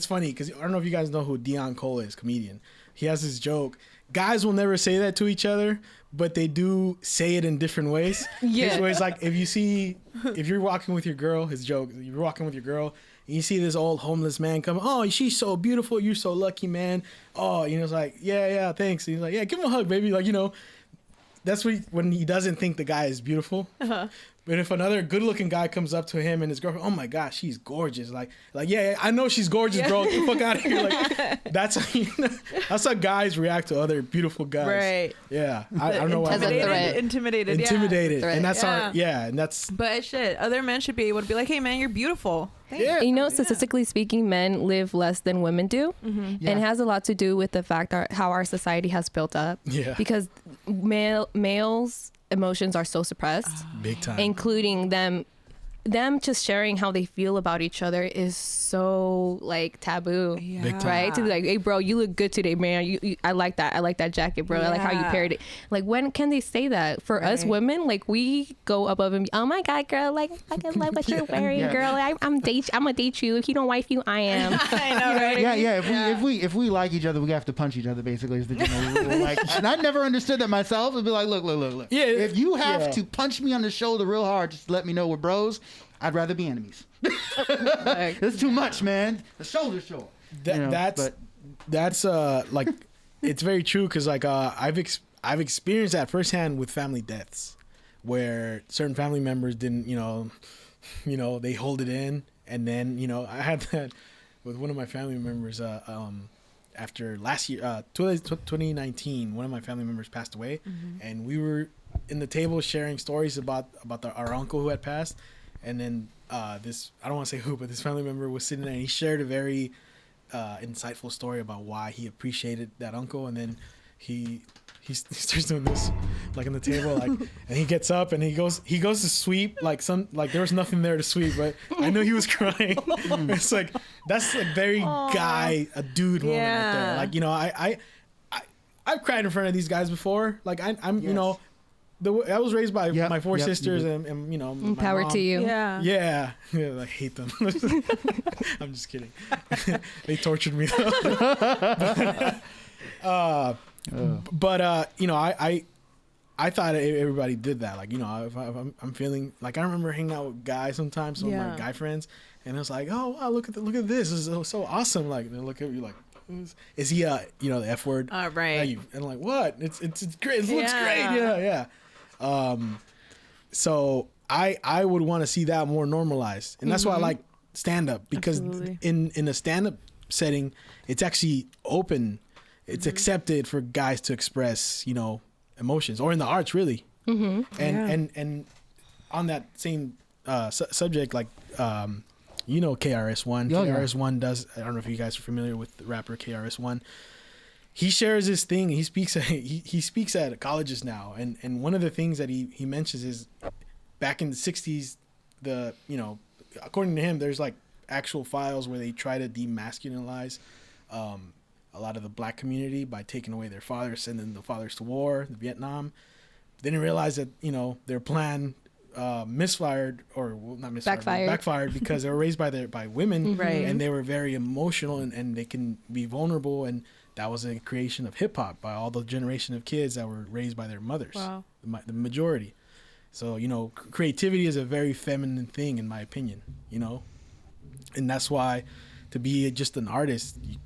funny because I don't know if you guys know who Dion Cole is, comedian. He has this joke. Guys will never say that to each other, but they do say it in different ways. Yeah. His way is like, if you're walking with your girl, his joke, you're walking with your girl, and you see this old homeless man come, oh, she's so beautiful, you're so lucky, man. Oh, you know, it's like, yeah, thanks. And he's like, yeah, give him a hug, baby. Like, you know, that's when he doesn't think the guy is beautiful. But if another good-looking guy comes up to him and his girlfriend, oh my gosh, she's gorgeous. Like yeah, I know she's gorgeous, bro. Get the fuck out of here. Like that's how guys react to other beautiful guys. Right. Yeah. I don't know why. As a threat. Intimidated. Intimidated. Threat. And that's Yeah. and that's But shit, other men should be able to be like, hey man, you're beautiful. Thanks. yeah. You know, statistically speaking, men live less than women do. And it has a lot to do with the fact how our society has built up. Yeah. Because males' emotions are so suppressed, Big time. including them them just sharing how they feel about each other is so like taboo, Big time. right? To be like, hey bro, you look good today, man. You I like that jacket, bro. I like how you paired it. Like, when can they say that? For us women, like, we go above and oh my god, girl, like I can love what you're wearing, girl. I'm gonna date you. If you don't wife you, I am. I know, right? If we like each other, we have to punch each other. Basically, is the general rule. Like, and I never understood that myself. It'd be like, look. Yeah, if you have to punch me on the shoulder real hard, just let me know we're bros. I'd rather be enemies. It's too much, man. The shoulder's short. That's like, it's very true, because like I've experienced that firsthand with family deaths, where certain family members didn't, they hold it in, and then I had that with one of my family members. After last year, 2019, one of my family members passed away, and we were in the table sharing stories about our uncle who had passed. And then this, I don't want to say who, but this family member was sitting there, and he shared a very insightful story about why he appreciated that uncle. And then he starts doing this, like, on the table, like, and he gets up and he goes to sweep, like there was nothing there to sweep, but I know he was crying. It's like, that's a very a dude moment right there. Like, I've cried in front of these guys before. Like, I'm I was raised by my four sisters and my power mom. to you. Yeah, I hate them. I'm just kidding. They tortured me though. But I thought everybody did that. Like, if I'm feeling like, I remember hanging out with guys sometimes, some of my guy friends, and it was like, oh wow, look at this is so awesome. Like, they look at you like, is he the F word? Right. And I'm like, what? It's great. It looks great. Yeah. So I would want to see that more normalized, and that's why I like stand up, because in a stand up setting, it's actually open. It's accepted for guys to express, emotions, or in the arts, really. And on that same subject, like, KRS-One. KRS-One does. I don't know if you guys are familiar with the rapper KRS-One. He shares his thing. He speaks at colleges now, and one of the things that he mentions is, back in the 60s, according to him, there's like actual files where they try to demasculinize a lot of the black community by taking away their fathers, sending the fathers to war, Vietnam. They didn't realize that their plan misfired, or not misfired, backfired, because they were raised by women, right? And they were very emotional, and they can be vulnerable, and that was a creation of hip hop by all the generation of kids that were raised by their mothers. Wow. The majority. So creativity is a very feminine thing, in my opinion. And that's why, to be just an artist, you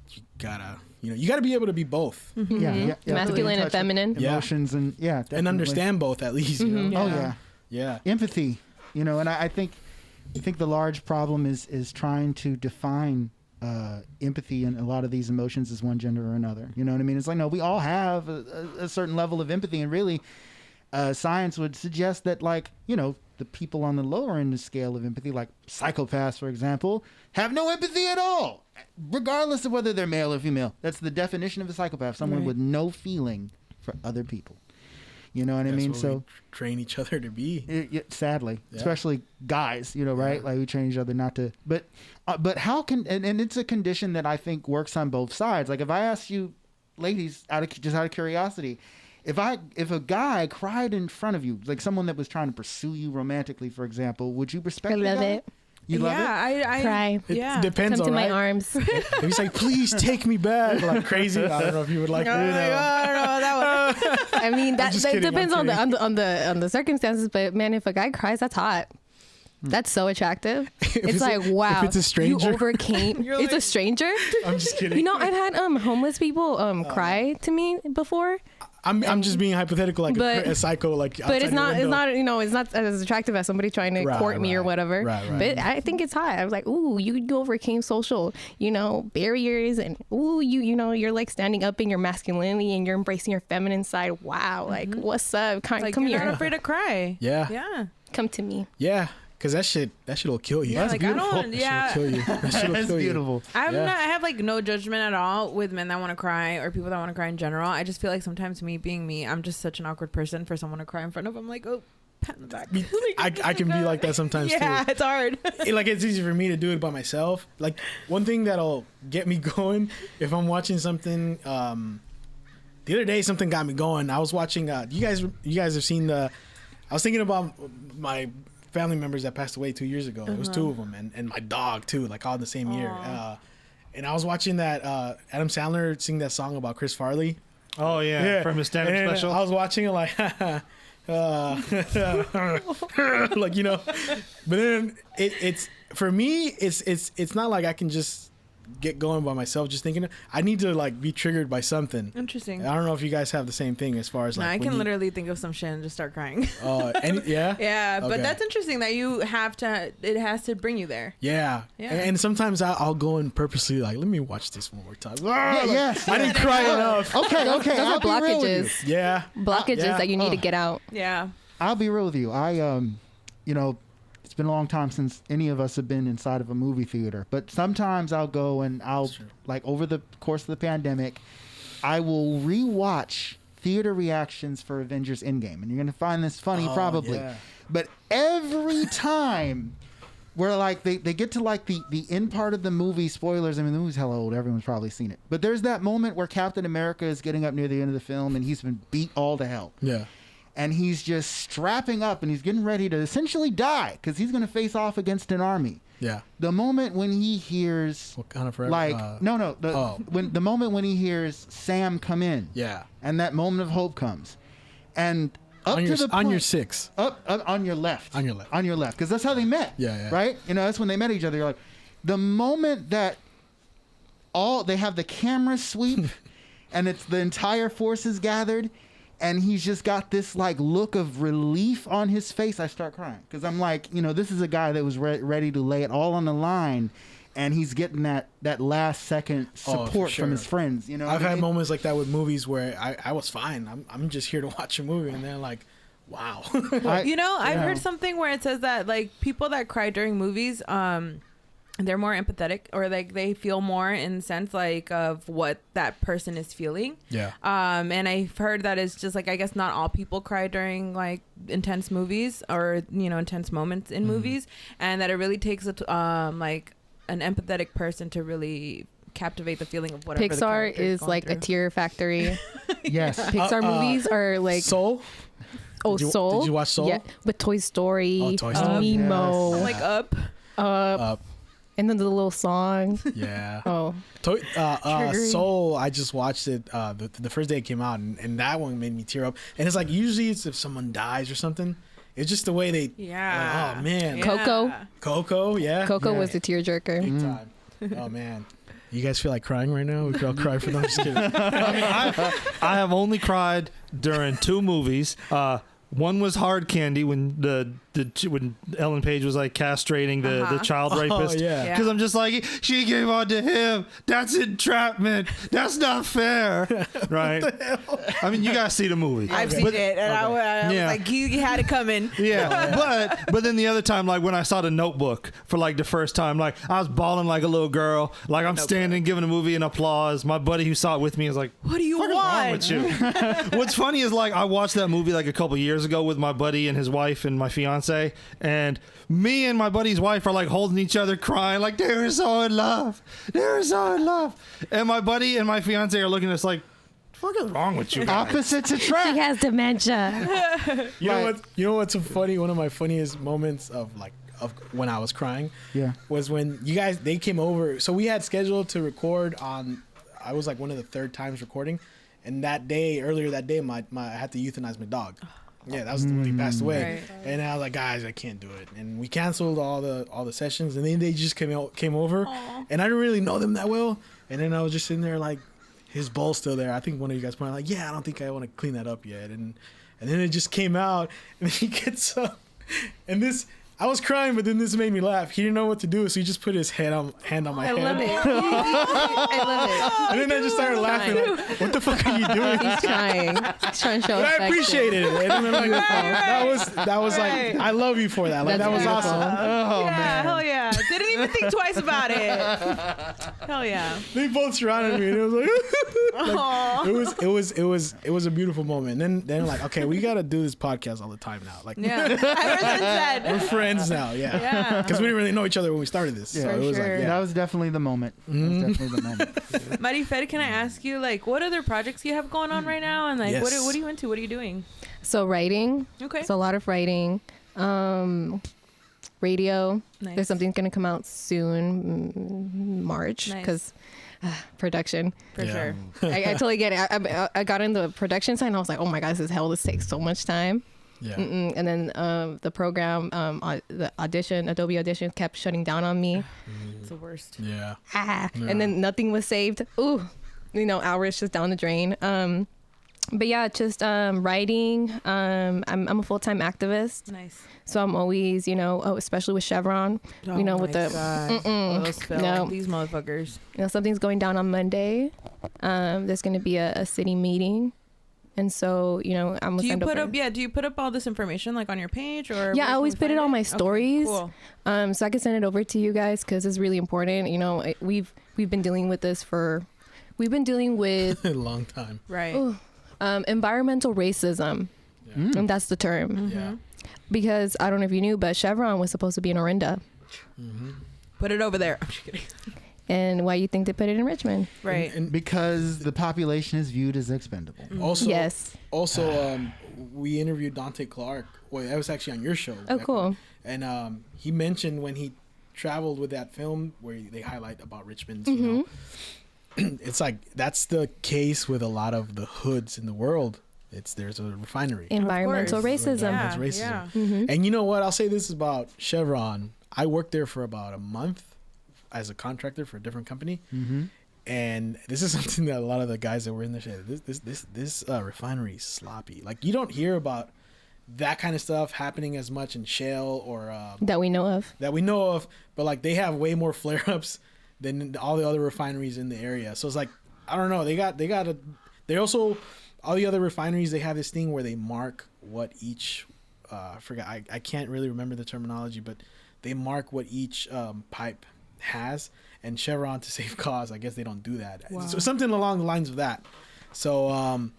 gotta be able to be both. Masculine and feminine emotions, and definitely. And understand both, at least. Yeah, empathy. And I think the large problem is trying to define empathy and a lot of these emotions as one gender or another. You know what I mean? It's like, no, we all have a certain level of empathy, and really science would suggest that, like, the people on the lower end of the scale of empathy, like psychopaths, for example, have no empathy at all, regardless of whether they're male or female. That's the definition of a psychopath: someone with no feeling for other people. You know what I mean? So train each other to be. Sadly, especially guys, right? Like, we train each other not to. But how can and it's a condition that I think works on both sides. Like, if I ask you, ladies, out of curiosity, if a guy cried in front of you, like someone that was trying to pursue you romantically, for example, would you respect? I love it. You love it? I cry. It depends. Come to my right? arms. If he's like, please take me back, like crazy, I don't know if you would like. I mean, that depends on the circumstances. But man, if a guy cries, that's hot. That's so attractive. It's like, wow, if it's a stranger, you overcame. It's a stranger. I'm just kidding. I've had homeless people cry to me before. I'm just being hypothetical, like a psycho, like. But it's not as attractive as somebody trying to court me or whatever. Right. But I think it's hot. I was like, ooh, you overcame social, barriers, and ooh, you're like standing up in your masculinity and you're embracing your feminine side. Wow, like, what's up? Come you're here. Not afraid to cry. Yeah. Come to me. Yeah. Because that shit will kill you. Yeah, That's beautiful. That shit will kill you. That shit will kill beautiful. You. I have like no judgment at all with men that want to cry or people that want to cry in general. I just feel like sometimes me being me, I'm just such an awkward person for someone to cry in front of. I'm like, oh, pat in the back. I can be like that sometimes Yeah, too. it's hard. Like it's easy for me to do it by myself. Like one thing that'll get me going if I'm watching something. The other day something got me going. I was watching. You guys have seen the. I was thinking about my family members that passed away 2 years ago. It was two of them, and my dog too, like all in the same year. And I was watching that Adam Sandler sing that song about Chris Farley. Oh yeah, from his stand-up special. I was watching it like, like, you know, but then it's for me, it's not like I can just get going by myself just thinking. I need to like be triggered by something. Interesting. I don't know if you guys have the same thing as far as like. No, I can literally think of some shit and just start crying. Yeah. Yeah, Okay. but that's interesting that you have to. It has to bring you there. Yeah. And sometimes I'll go and purposely like, let me watch this one more time. Yes. I didn't cry enough. Okay. Those I'll are be real with you. blockages. Yeah. Blockages Yeah. that you need to get out. Yeah. I'll be real with you. You know, it's been a long time since any of us have been inside of a movie theater, but sometimes I'll go and like over the course of the pandemic, I will rewatch theater reactions for Avengers Endgame, and you're gonna find this funny probably, yeah. but every time where like they get to like the end part of the movie, spoilers, I mean the movie's hella old, everyone's probably seen it, but there's that moment where Captain America is getting up near the end of the film and he's been beat all to hell. Yeah. And he's just strapping up and he's getting ready to essentially die because he's going to face off against an army. Yeah. The moment when he hears, What kind of forever? like, the moment when he hears Sam come in, Yeah. and that moment of hope comes, and up On to your, the point, on your six. up on your left, On your left. because that's how they met. Yeah. Right. You know, that's when they met each other. You're like, the moment that they have the camera sweep, and it's the entire force is gathered. And he's just got this like look of relief on his face. I start crying because I'm like, you know, this is a guy that was ready to lay it all on the line, and he's getting that last second support sure. from his friends. You know, I've had moments like that with movies where I was fine. I'm just here to watch a movie, and then like, wow. You know, I've heard something where it says that like people that cry during movies, they're more empathetic, or like they feel more in the sense like of what that person is feeling. Yeah. And I've heard that it's just like, I guess not all people cry during like intense movies or, you know, intense moments in movies, and that it really takes like an empathetic person to really captivate the feeling of whatever the Pixar character is going like a through. tear factory. yes. Pixar movies are like Soul. Soul. Did you watch Soul? Yeah, with Toy Story. Oh, Toy Story. Nemo. Yes. Like Up. Up. And then the little song. Yeah. Oh, Triggering. Soul. I just watched it the first day it came out, and that one made me tear up. And it's like usually it's if someone dies or something. It's just the way they. Yeah. Like, oh man. Yeah. Coco. Coco. Yeah. Coco Yeah. was the tearjerker. Big time. Oh man. You guys feel like crying right now? We could all cry for them. I'm just kidding. I have only cried during two movies. One was Hard Candy when when Ellen Page was like castrating the child rapist. yeah. Because I'm just like, she gave on to him. That's entrapment. That's not fair. Right? I mean, you guys see the movie. I've seen it, and I was Yeah. like, you had it coming. Yeah, but then the other time, like when I saw The Notebook for like the first time, like I was bawling like a little girl. Like I'm standing giving the movie an applause. My buddy who saw it with me is like, What do you "What is wrong want?" with you?" What's funny is like I watched that movie like a couple years ago with my buddy and his wife and my fiance, and me and my buddy's wife are like holding each other, crying like they're so in love, they're so in love, and my buddy and my fiance are looking at us like, "What is wrong with you guys?" Opposites He attract. has dementia. You know what? You know what's so funny? One of my funniest moments of when I was crying, was when they came over. So we had scheduled to record on. I was like one of the third times recording, and earlier that day, I had to euthanize my dog. Yeah, that was when he passed away, Right. and I was like, guys, I can't do it, and we canceled all the sessions, and then they just came over, and I didn't really know them that well, and then I was just sitting there like, his bowl's still there. I think one of you guys pointed out, like, yeah, I don't think I want to clean that up yet, and then it just came out, and then he gets up, and this I was crying, but then this made me laugh. He didn't know what to do, so he just put his hand on my head. I love it. I love it. And then I just started laughing. Like, what the fuck are you doing? He's trying. He's trying to show But I affection. appreciated it. And then, like, that was like, I love you for that. Like, That's that was beautiful. awesome. Oh Yeah, man. hell yeah. Didn't even think twice about it. Hell yeah. They both surrounded me, and it was like, Aw. it was a beautiful moment. And then like, okay, we gotta do this podcast all the time now. Like, Yeah. Ever since we're then. friends now. Yeah. Yeah. Because we didn't really know each other when we started this. Yeah. So For it was sure. like, yeah. That was definitely the moment. That was definitely the moment. Marifer, can I ask you, like, what other projects you have going on right now? And, like, Yes. what are you into? What are you doing? So writing. Okay. So a lot of writing. Radio. Nice. There's something going to come out soon, March, Nice. because production. For Yeah. sure. I totally get it. I got in the production side and I was like, oh my God, this is hell. This takes so much time. Yeah. And then the program, the Adobe Audition kept shutting down on me. It's the worst. Yeah. Ah, Yeah. and then nothing was saved. Ooh, hours just down the drain. But yeah, just writing. I'm a full-time activist, Nice. so I'm always, especially with Chevron, Oh with my the God. Oil spill. No. These motherfuckers. something's going down on Monday. There's going to be a city meeting, and so I'm. Do you put up all this information like on your page or? Yeah, I always put it on my stories. Cool. So I can send it over to you guys because it's really important. We've been dealing with this we've been dealing with A long time. Right. environmental racism, and that's the term. Yeah. Because I don't know if you knew, but Chevron was supposed to be in Orinda. Put it over there. I'm just kidding. And why you think they put it in Richmond? Right. And Because the population is viewed as expendable. also, Yes. we interviewed Dante Clark. Well, that was actually on your show. Oh, cool. And he mentioned when he traveled with that film where they highlight about Richmond's, it's like that's the case with a lot of the hoods in the world. There's a refinery. Environmental racism. Yeah. Racism. Yeah. Mm-hmm. And you know what? I'll say this about Chevron. I worked there for about a month as a contractor for a different company. Mm-hmm. And this is something that a lot of the guys that were in there said, this refinery is sloppy. Like, you don't hear about that kind of stuff happening as much in Shell or That we know of. but like they have way more flare-ups than all the other refineries in the area. So it's like, I don't know, they also, all the other refineries, they have this thing where they mark what each I can't really remember the terminology, but they mark what each pipe has. And Chevron, to save costs, I guess they don't do that. Wow. So something along the lines of that. So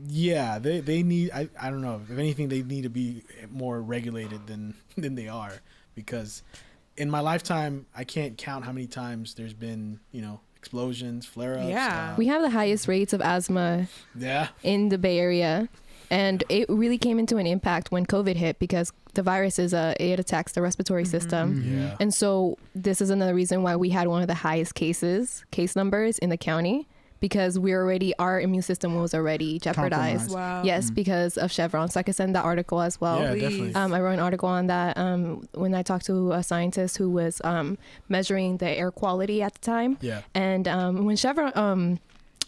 yeah, they need, I don't know, if anything, they need to be more regulated than they are, because in my lifetime I can't count how many times there's been explosions, flare-ups. Yeah. We have the highest rates of asthma in the Bay Area. And it really came into an impact when COVID hit, because the virus it attacks the respiratory system. Yeah. And so this is another reason why we had one of the highest case numbers in the county, because our immune system was already jeopardized. Compromised. Wow. Yes, because of Chevron. So I could send that article as well. Yeah, Please. definitely. I wrote an article on that when I talked to a scientist who was measuring the air quality at the time. Yeah. And when Chevron,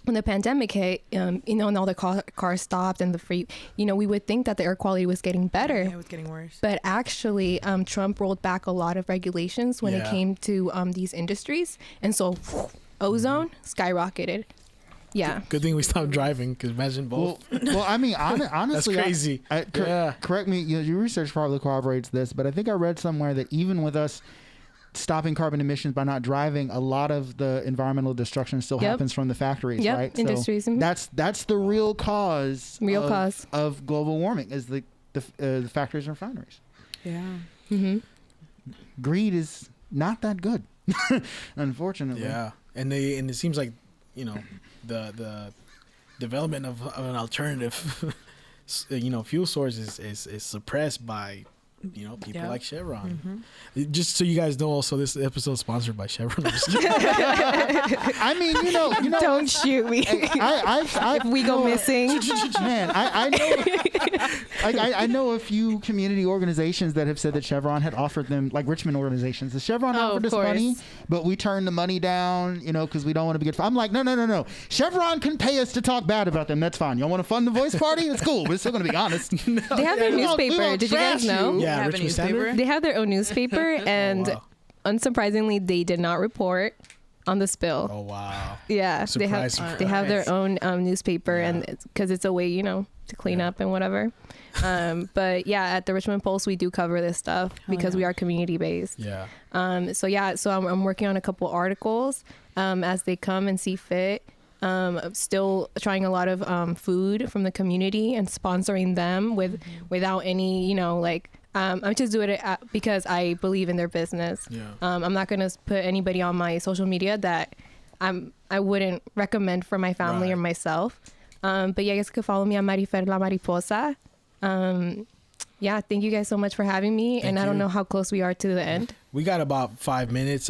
when the pandemic hit, and all the cars stopped and we would think that the air quality was getting better. Yeah, it was getting worse. But actually, Trump rolled back a lot of regulations when it came to these industries. And so ozone skyrocketed. Yeah. Good thing we stopped driving, because imagine both. Well, I mean, honestly, That's crazy. Correct me. Your research probably corroborates this, but I think I read somewhere that even with us stopping carbon emissions by not driving, a lot of the environmental destruction still happens from the factories, Yep, right? industries. So that's the real cause. Cause of global warming is the factories and refineries. Yeah. Mm-hmm. Greed is not that good, unfortunately. Yeah. And it seems like the development of an alternative fuel source is suppressed by people like Chevron. Just so you guys know, also this episode is sponsored by Chevron. I'm just kidding. I mean, Don't shoot me. if we go missing. Man, I know a few community organizations that have said that Chevron had offered them, like Richmond organizations, the Chevron offered us money, but we turned the money down, because we don't want to be good. I'm like, no. Chevron can pay us to talk bad about them. That's fine. Y'all want to fund the voice party? It's cool. We're still going to be honest. They have their newspaper. Did you guys know? Yeah. Yeah, have a Richmond newspaper? Standard. They have their own newspaper, and wow. unsurprisingly, they did not report on the spill. Oh wow. Yeah, Surprise, they have their own newspaper, Yeah. and because it's a way, to clean up and whatever. But yeah, at the Richmond Pulse, we do cover this stuff because we are community based. Yeah. So I'm working on a couple articles as they come and see fit. Still trying a lot of food from the community and sponsoring them without any, I'm just doing it because I believe in their business. Yeah. I'm not going to put anybody on my social media that I wouldn't recommend for my family or myself. But yeah, you guys could follow me on Marifer La Mariposa. Yeah, thank you guys so much for having me. Thank I don't you. know how close we are to the end. We got about 5 minutes.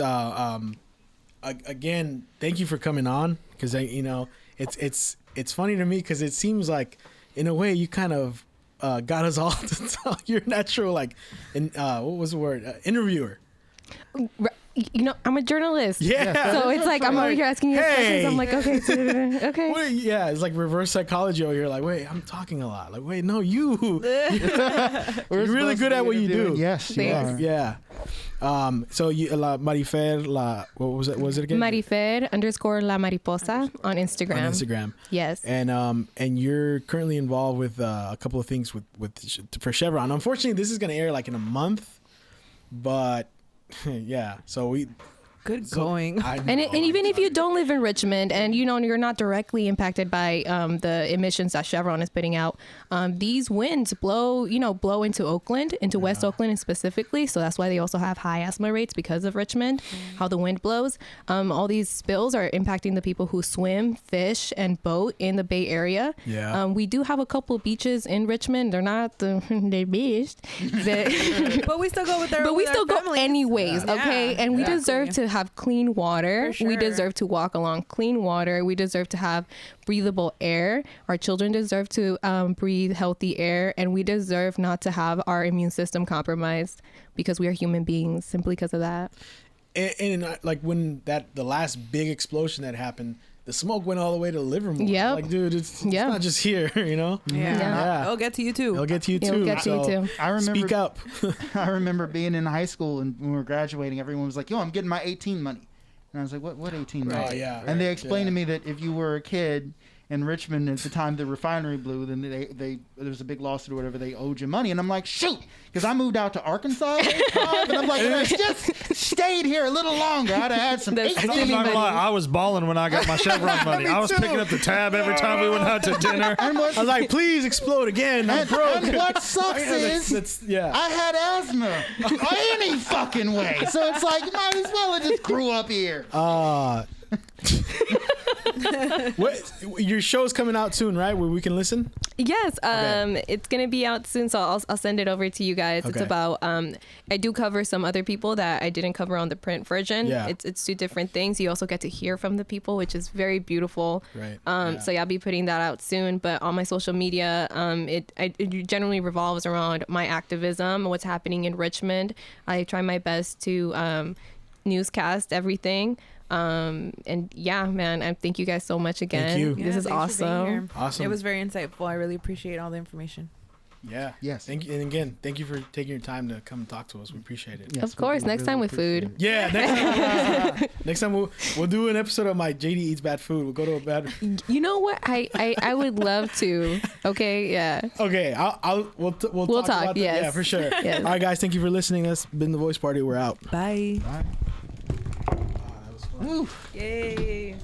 Again, thank you for coming on because it's funny to me because it seems like in a way you kind of got us all to talk. You're natural, what was the word? Interviewer. I'm a journalist. Yeah. So it's like I'm over here asking you questions. I'm like, okay, okay. Wait, yeah, it's like reverse psychology over here. Like, wait, I'm talking a lot. Like, wait, no, you're really good at what you do. Yes, you Thanks. are. Yeah. So you, Marifer, what was it? Was it again? Marifer _ La Mariposa on Instagram. On Instagram. Yes. And you're currently involved with a couple of things for Chevron. Unfortunately, this is going to air like in a month, but yeah. So Good going. And even if you don't live in Richmond and you're not directly impacted by the emissions that Chevron is putting out, these winds blow into Oakland, into West Oakland specifically. So that's why they also have high asthma rates because of Richmond, how the wind blows. All these spills are impacting the people who swim, fish, and boat in the Bay Area. Yeah. We do have a couple beaches in Richmond. They're not the best, But we still go with our. but we with our still go families. anyways, Yeah. okay? And we Exactly. deserve to have clean water. For We sure. deserve to walk along clean water. We deserve to have breathable air. Our children deserve to breathe healthy air, and we deserve not to have our immune system compromised because we are human beings simply because of that. And like when the last big explosion that happened, the smoke went all the way to Livermore. Yep. Like, dude, it's not just here, Yeah. Yeah. It'll get to you too. It'll get to you It'll too. get to you So too. I remember. speak up. I remember being in high school and when we were graduating, everyone was like, "Yo, I'm getting my 18 money," and I was like, "What 18 money?" Oh, yeah. And they explained Yeah. to me that if you were a kid in Richmond at the time the refinery blew, then there was a big lawsuit or whatever. They owed you money, and I'm like, shoot, because I moved out to Arkansas at age 5, and I'm like, if I just stayed here a little longer, I'd have had some That's 18 I'm not gonna lie, money. I was balling when I got my Chevron money. I was too. picking up the tab every time we went out to dinner. And I was like, please explode again. I'm broke. and what sucks is Yeah. I had asthma any fucking way. So it's like, might as well have just grew up here. What your show's coming out soon, right? Where we can listen. Yes, Okay. it's gonna be out soon, so I'll send it over to you guys. It's Okay. about I do cover some other people that I didn't cover on the print version. Yeah. It's two different things. You also get to hear from the people, which is very beautiful. Right. Yeah, I'll be putting that out soon. But on my social media, it generally revolves around my activism, what's happening in Richmond. I try my best to newscast everything. And yeah, man, I thank you guys so much again. Thank you. This is thanks for being awesome. here. Awesome. It was very insightful. I really appreciate all the information. Yeah. Yes. Thank you. And again, thank you for taking your time to come and talk to us. We appreciate it. Yes, Of course, we next really time with appreciate food. it. Yeah. Next time we'll do an episode of my JD eats bad food. We'll go to a bad. You know what? I would love to. Okay, yeah. Okay. We'll talk talk, about that. yes. Yeah, for sure. Yes. All right, guys. Thank you for listening. That's been the Voice Party. We're out. Bye. Woo. Yay.